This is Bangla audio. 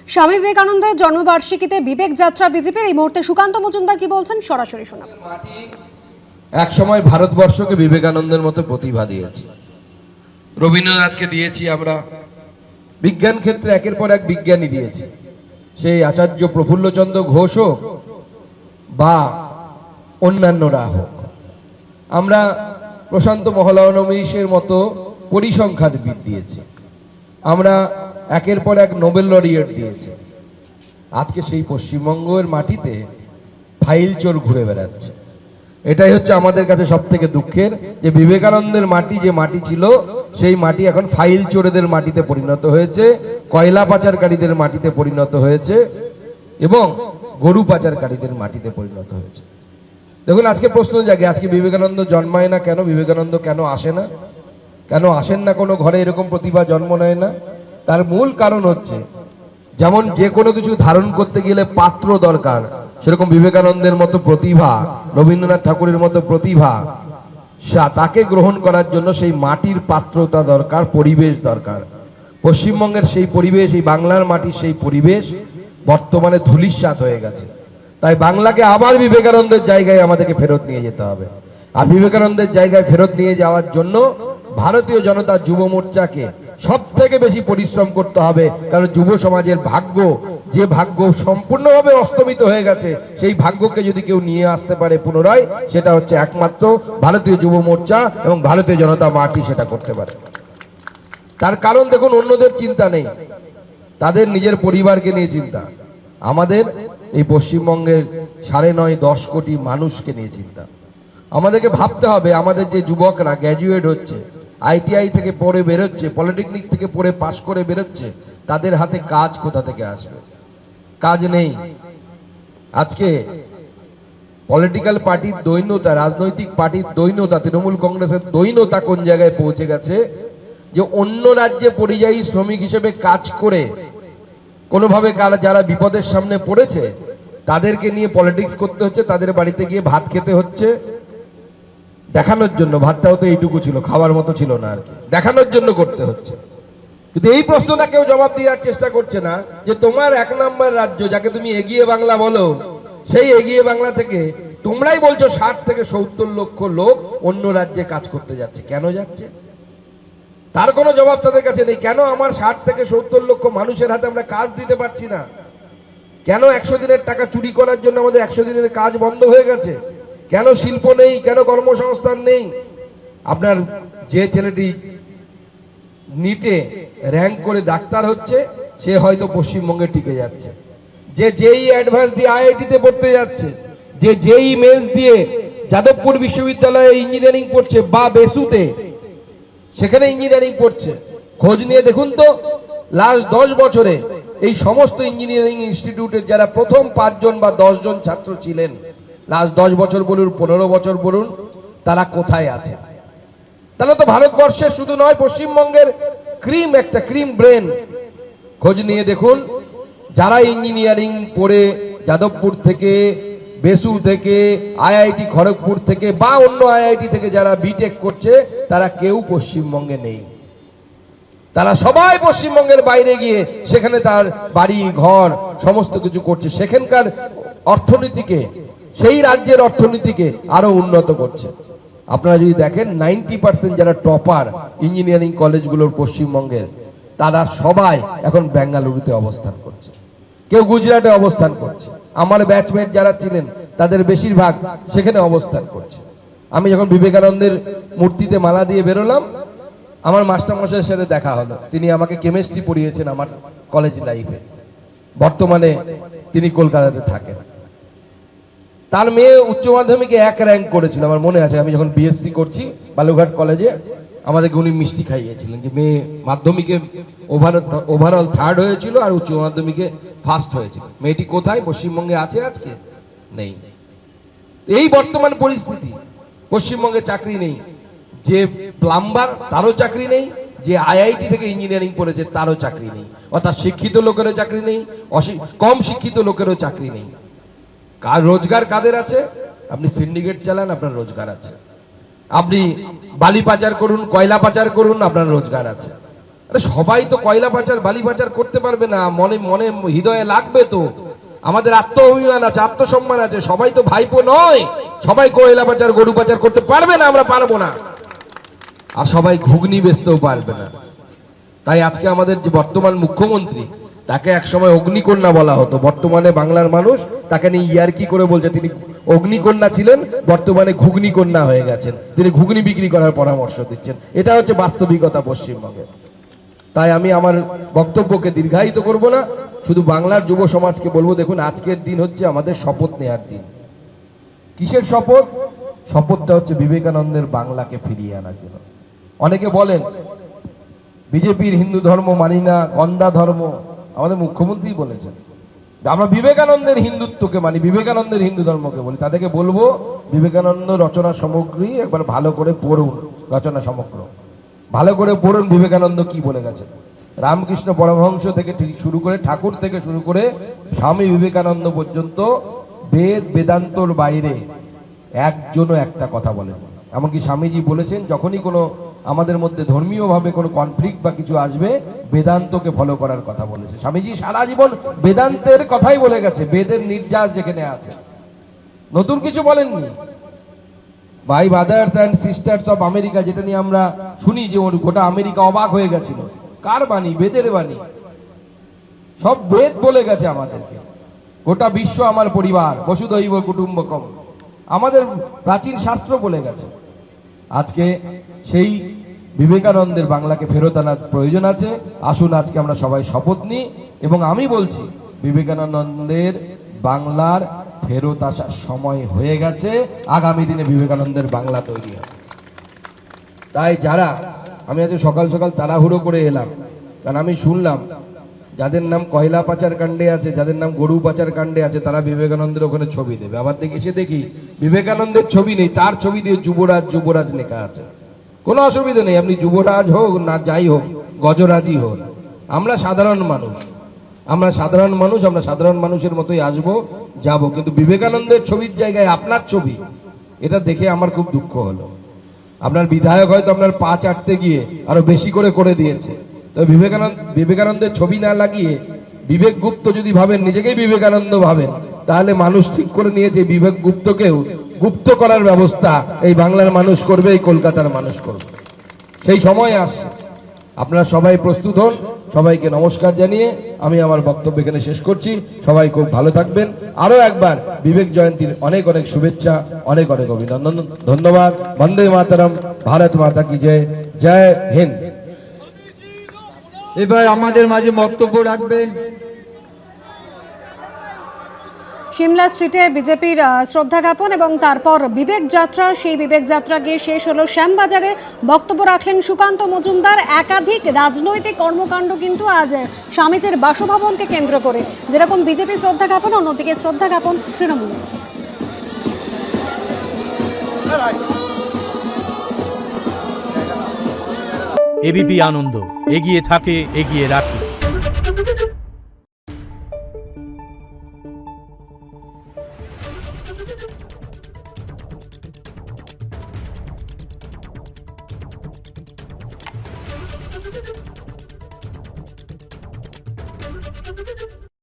স্বামী বিবেকানন্দের জন্মবার্ষিকীতে বিবেক যাত্রা বিজেপির এই মুহূর্তে সুকান্ত মজুমদার কি বলছেন সরাসরি শোনাবো। এক সময় ভারতবর্ষকে বিবেকানন্দের মতো প্রতিভা দিয়েছি, রবীন্দ্রনাথকে দিয়েছি, আমরা বিজ্ঞান ক্ষেত্রে একের পর এক বিজ্ঞানী দিয়েছি, সেই আচার্য প্রফুল্লচন্দ্র ঘোষ হোক বা অন্যান্যরা হোক। আমরা প্রশান্ত মহলানবিশের মতো পরিসংখ্যানবিদ দিয়েছি, আমরা একের পর এক নোবেল লরিয়েট দিয়েছি। আজকে সেই পশ্চিমবঙ্গের মাটিতে ফাইল চোর ঘুরে বেড়াচ্ছে। এটাই হচ্ছে আমাদের কাছে সব থেকে দুঃখের, যে বিবেকানন্দের মাটি যে মাটি ছিল সেই মাটি এখন ফাইল চোরেদের মাটিতে পরিণত হয়েছে, কয়লা পাচারকারীদের মাটিতে পরিণত হয়েছে এবং গরু পাচারকারীদের মাটিতে পরিণত হয়েছে। দেখুন, আজকে প্রশ্ন জাগে, আজকে বিবেকানন্দ জন্মায় না কেন? বিবেকানন্দ কেন আসে না? কেন আসেন না? কোনো ঘরে এরকম প্রতিভা জন্ম নেয় না? তার মূল কারণ হচ্ছে, যেমন যে কোনো কিছু ধারণ করতে গেলে পাত্র দরকার, সেরকম বিবেকানন্দের মতো প্রতিভা, রবীন্দ্রনাথ ঠাকুরের মতো প্রতিভা, তাকে গ্রহণ করার জন্য সেই মাটির পাত্রতা দরকার, পরিবেশ দরকার। পশ্চিমবঙ্গের সেই পরিবেশ, এই বাংলার মাটির সেই পরিবেশ বর্তমানে ধূলিসাৎ হয়ে গেছে। তাই বাংলাকে আবার বিবেকানন্দের জায়গায় আমাদেরকে ফেরত নিয়ে যেতে হবে। আর বিবেকানন্দের জায়গায় ফেরত নিয়ে যাওয়ার জন্য ভারতীয় জনতা যুব মোর্চাকে সব থেকে বেশি পরিশ্রম করতে হবে। কারণ যুব সমাজের ভাগ্য, যে ভাগ্য সম্পূর্ণভাবে অস্তমিত হয়ে গেছে, সেই ভাগ্যকে যদি কেউ নিয়ে আসতে পারে পুনরায়, সেটা হচ্ছে একমাত্র ভারতীয় যুব মোর্চা এবং ভারতীয় জনতা পার্টি সেটা করতে পারে। তার কারণ দেখুন, অন্যদের চিন্তা নেই, তাদের নিজের পরিবারকে নিয়ে চিন্তা। আমাদের এই পশ্চিমবঙ্গের 9.5-10 কোটি মানুষকে নিয়ে চিন্তা। আমাদেরকে ভাবতে হবে, আমাদের যে যুবকরা গ্র্যাজুয়েট হচ্ছে, ITI থেকে পড়ে বেরোচ্ছে, পলিটেকনিক থেকে পড়ে পাশ করে বেরোচ্ছে, তাদের হাতে কাজ কোথা থেকে আসবে? কাজ নেই। আজকে পলিটিক্যাল পার্টির দৈন্যতা, রাজনৈতিক পার্টির দৈন্যতা, তৃণমূল কংগ্রেসের দৈন্যতা কোন জায়গায় পৌঁছে গেছে, যে অন্য রাজ্যে পরিযায়ী শ্রমিক হিসেবে কাজ করে কোনোভাবে যারা বিপদের সামনে পড়েছে তাদেরকে নিয়ে পলিটিক্স করতে হচ্ছে, তাদের বাড়িতে গিয়ে ভাত খেতে হচ্ছে দেখানোর জন্য। ভাতটাও তো এইটুকু ছিল, খাওয়ার মতো ছিল না আর কি, দেখানোর জন্য করতে হচ্ছে। কিন্তু এই প্রশ্নটা কেউ জবাব দেওয়ার চেষ্টা করছে না, যে তোমার 1 নম্বর রাজ্য, যাকে তুমি এগিয়ে বাংলা বলো, সেই এগিয়ে বাংলা থেকে তোমরাই বলছো 60 থেকে 70 লক্ষ লোক অন্য রাজ্যে কাজ করতে যাচ্ছে। কেন যাচ্ছে? তার কোনো জবাব তাদের কাছে নেই। কেন আমার 60 থেকে 70 লক্ষ মানুষের হাতে আমরা কাজ দিতে পারছি না? কেন 100 দিনের টাকা চুরি করার জন্য আমাদের 100 দিনের কাজ বন্ধ হয়ে গেছে? কেন শিল্প নেই? কেন কর্মসংস্থান নেই? আপনার যে ছেলেটি নিটে র্যাঙ্ক করে ডাক্তার হচ্ছে, সে হয়তো পশ্চিমবঙ্গে টিকে যাচ্ছে। যে জেই অ্যাডভান্স দিয়ে IIT-তে পড়তে যাচ্ছে, যে জেই মেন্স দিয়ে যাদবপুর বিশ্ববিদ্যালয়ে ইঞ্জিনিয়ারিং পড়ছে বা বেসুতে, সেখানে ইঞ্জিনিয়ারিং পড়ছে, খোঁজ নিয়ে দেখুন তো লাস্ট 10 বছরে এই সমস্ত ইঞ্জিনিয়ারিং ইনস্টিটিউটের যারা প্রথম 5 জন বা 10 জন ছাত্র ছিলেন, লাস্ট 10 বছর বলুন, 15 বছর বলুন, তারা কোথায় আছে? তাহলে তো ভারতবর্ষের শুধু নয়, পশ্চিমবঙ্গের একটা ক্রিম ব্রেন। খোঁজ নিয়ে দেখুন, যারা ইঞ্জিনিয়ারিং পড়ে যাদবপুর থেকে, বেসু থেকে, IIT খড়গপুর থেকে বা অন্য IIT থেকে যারা বিটেক করছে, তারা কেউ পশ্চিমবঙ্গে নেই। তারা সবাই পশ্চিমবঙ্গের বাইরে গিয়ে সেখানে তার বাড়ি ঘর সমস্ত কিছু করছে, সেখানকার অর্থনীতিকে, সেই রাজ্যের অর্থনীতিকে আরো উন্নত করছে। আপনারা যদি দেখেন 90% যারা টপার ইঞ্জিনিয়ারিং কলেজগুলোর পশ্চিমবঙ্গের, তারা সবাই এখন বেঙ্গালুরুতে অবস্থান করছে, কেউ গুজরাটে অবস্থান করছে। আমার ব্যাচমেট যারা ছিলেন তাদের বেশিরভাগ সেখানে অবস্থান করছে। আমি যখন বিবেকানন্দের মূর্তিতে মালা দিয়ে বেরোলাম, আমার মাস্টারমশাইয়ের সাথে দেখা হলো। তিনি আমাকে কেমিস্ট্রি পড়িয়েছেন আমার কলেজ লাইফে। বর্তমানে তিনি কলকাতাতে থাকেন। তার মেয়ে উচ্চ মাধ্যমিকে 1 র্যাঙ্ক করেছিল, আমার মনে আছে। আমি যখন BSc করছি বালুঘাট কলেজে, আমাদেরকে উনি মিষ্টি খাইয়েছিলেন, যে মেয়ে মাধ্যমিকে ওভারঅল 3rd হয়েছিল আর উচ্চ মাধ্যমিকে 1st হয়েছিল। মেয়েটি কোথায়? পশ্চিমবঙ্গে আছে আজকে? নেই। এই বর্তমান পরিস্থিতি। পশ্চিমবঙ্গে চাকরি নেই, যে প্লাম্বার তারও চাকরি নেই, যে IIT থেকে ইঞ্জিনিয়ারিং পড়েছে তারও চাকরি নেই। অর্থাৎ শিক্ষিত লোকেরও চাকরি নেই, কম শিক্ষিত লোকেরও চাকরি নেই। রোজগার কাদের আছে? আপনি সিন্ডিকেট চালান, আপনার রোজগার আছে। আপনি বালি পাচার করুন, কয়লা পাচার করুন, আপনার রোজগার আছে। আরে সবাই তো কয়লা পাচার বালি পাচার করতে পারবে না, মনে মনে হৃদয়ে লাগবে তো। আমাদের আত্ম অভিমান আছে, আত্মসম্মান আছে, সবাই তো ভাইপো নয়, সবাই কয়লা পাচার গরু পাচার করতে পারবে না, আমরা পারবো না। আর সবাই ঘুগনি বেচতেও পারবে না। তাই আজকে আমাদের যে বর্তমান মুখ্যমন্ত্রী, তাকে একসময় অগ্নিকন্যা বলা হতো, বর্তমানে বাংলার মানুষ তাকে নিয়ে ইয়ার্কি করে বলছে তিনি অগ্নিকন্যা ছিলেন, বর্তমানে ঘুগনি কন্যা হয়ে গেছেন, তিনি ঘুগনি বিক্রি করার পরামর্শ দিচ্ছেন। এটা হচ্ছে বাস্তবিকতা পশ্চিমবঙ্গে। তাই আমি আমার বক্তব্যকে দীর্ঘায়িত করব না, শুধু বাংলার যুব সমাজকে বলবো, দেখুন আজকের দিন হচ্ছে আমাদের শপথ নেওয়ার দিন। কিসের শপথ? শপথটা হচ্ছে বিবেকানন্দের বাংলাকে ফিরিয়ে আনার জন্য। অনেকে বলেন বিজেপির হিন্দু ধর্ম মানি না, গন্দা ধর্ম। আমাদের মুখ্যমন্ত্রী বলেছেন আমরা বিবেকানন্দের হিন্দুত্বকে মানি, বিবেকানন্দের হিন্দু ধর্মকে বলি। তাদেরকে বলবো বিবেকানন্দ রচনা সামগ্রী একবার ভালো করে পড়ুন, রচনা সমগ্র ভালো করে পড়ুন, বিবেকানন্দ কি বলে গেছেন। রামকৃষ্ণ পরমহংস থেকে শুরু করে, ঠাকুর থেকে শুরু করে স্বামী বিবেকানন্দ পর্যন্ত বেদ বেদান্তর বাইরে একজনও একটা কথা বলেন। এমনকি স্বামীজি বলেছেন যখনই কোনো আমাদের মধ্যে ধর্মীয় ভাবে কোনো কনফ্লিক্ট বা কিছু আসবে, বেদান্তকে ফলো করার কথা বলেছে স্বামীজি। সারা জীবন বেদান্তের কথাই বলে গেছে, বেদের নির্যাস যেখানে আছে, নতুন কিছু বলেননি। ভাই brothers and sisters of America, যেটা নিয়ে আমরা শুনি যে গোটা আমেরিকা অবাক হয়ে গেছিল, কার বাণী? বেদের বাণী। সব বেদ বলে গেছে আমাদেরকে, গোটা বিশ্ব আমার পরিবার, বসুধৈব কুটুম্বকম, আমাদের প্রাচীন শাস্ত্র বলে গেছে। আজকে সেই বিবেকানন্দের বাংলাকে ফেরত আনার প্রয়োজন আছে। আসুন আজকে আমরা সবাই শপথ নিই, এবং আমি বলছি বিবেকানন্দের বাংলার ফেরত আসার সময় হয়ে গেছে। আগামী দিনে বিবেকানন্দের বাংলা তৈরি হবে। তাই যারা, আমি আজ সকাল সকাল তাড়াহুড়ো করে এলাম, কারণ আমি শুনলাম যাদের নাম কয়লা পাচার কাণ্ডে আছে, যাদের নাম গরু পাচার কাণ্ডে আছে, তারা বিবেকানন্দের ওখানে ছবি দেবে। আবার এসে দেখি বিবেকানন্দের ছবি নেই, তার ছবি দিয়ে যুবরাজ যুবরাজ লেখা আছে। কোনো অসুবিধা নেই, আপনি যুবরাজ হোক না যাই হোক, গজরাজই হোক, আমরা সাধারণ মানুষ, আমরা সাধারণ মানুষ, আমরা সাধারণ মানুষের মতোই আসবো যাব। কিন্তু বিবেকানন্দের ছবির জায়গায় আপনার ছবি, এটা দেখে আমার খুব দুঃখ হলো। আপনার বিধায়ক হয়তো আপনার পা চাটতে গিয়ে আরো বেশি করে দিয়েছে। তো বিবেকানন্দের ছবি না লাগিয়ে বিবেক গুপ্ত যদি ভাবেন, নিজেকেই বিবেকানন্দ ভাবেন, তাহলে মানুষ ঠিক করে নিয়েছে বিবেক গুপ্তকেও গুপ্ত করার ব্যবস্থা এই বাংলার মানুষ করবে, এই কলকাতার মানুষ করবে। সেই সময় আসছে, আপনারা সবাই প্রস্তুত হন। সবাইকে নমস্কার জানিয়ে আমি আমার বক্তব্য এখানে শেষ করছি। সবাই খুব ভালো থাকবেন। আরো একবার বিবেক জয়ন্তীর অনেক অনেক শুভেচ্ছা, অনেক অনেক অভিনন্দন, ধন্যবাদ। বন্দে মাতরম, ভারত মাতা কি জয়, জয় হিন্দ। এবার আমাদের মাঝে বক্তব্য রাখবেন সিমলা স্ট্রিটে বিজেপির শ্রদ্ধা জ্ঞাপন এবং তারপর বিবেক যাত্রা। সেই বিবেক যাত্রা গিয়ে শেষ হলো শ্যামবাজারে। বক্তব্য রাখলেন সুকান্ত মজুমদার। একাধিক রাজনৈতিক কর্মকাণ্ড কিন্তু আজ স্বামীজির বাসভবনকে কেন্দ্র করে, যেরকম বিজেপি শ্রদ্ধা জ্ঞাপন, অন্যদিকে শ্রদ্ধা জ্ঞাপন তৃণমূল। এবিপি আনন্দ, এগিয়ে থাকে, এগিয়ে রাখে।